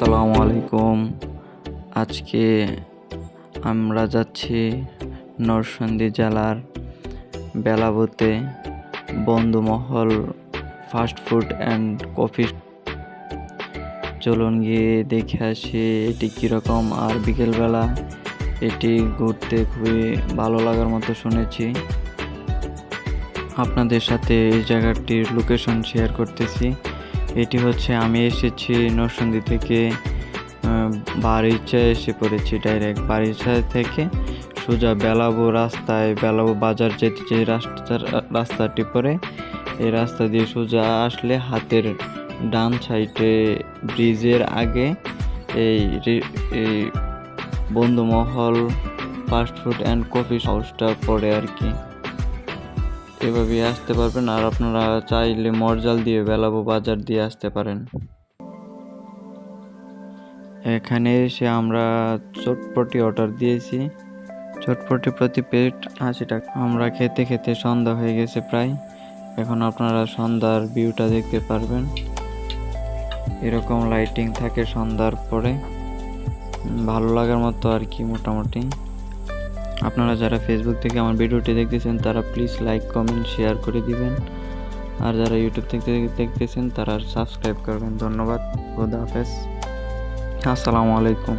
আসসালামু আলাইকুম। আজকে আমরা যাচ্ছি নরসিংদী জেলার বেলাবুতে বন্ধুমহল ফাস্ট ফুড অ্যান্ড কফি। চলুন গিয়ে দেখে আসি এটি কীরকম। আর বিকেলবেলা এটি ঘুরতে খুবই ভালো লাগার মতো শুনেছি। আপনাদের সাথে এই জায়গাটির লোকেশন শেয়ার করতেছি। এটি হচ্ছে আমি এসেছি নরসিংদী থেকে বারিচা এসে পড়েছি। ডাইরেক্ট বারিচা থেকে সোজা বেলাবু রাস্তায় বেলাবু বাজার যেতে যে রাস্তাটি পড়ে, এই রাস্তা দিয়ে সোজা আসলে হাতের ডান সাইডে ব্রিজের আগে এই বন্ধুমহল ফাস্ট ফুড অ্যান্ড কফি হাউসটা পড়ে আর কি। এভাবেই আসতে পারবেন। আর আপনারা চাইলে মরজাল দিয়ে বেলাবু বাজার দিয়ে আসতে পারেন। এখানে এসে আমরা চটপটি অর্ডার দিয়েছি। চটপটি প্রতি প্লেট 80 টাকা। আমরা খেতে খেতে সন্ধ্যা হয়ে গেছে প্রায়। এখন আপনারা সন্ধ্যার ভিউটা দেখতে পারবেন। এরকম লাইটিং থাকে সন্ধ্যার পরে, ভালো লাগার মতো আর কি মোটামুটি। আপনারা যারা ফেসবুক থেকে আমার ভিডিওটি দেখতেছেন তারা প্লিজ লাইক কমেন্ট শেয়ার করে দিবেন। আর যারা ইউটিউব থেকে দেখতেছেন তারা সাবস্ক্রাইব করবেন। ধন্যবাদ। খোদা হাফেজ। আসসালামু আলাইকুম।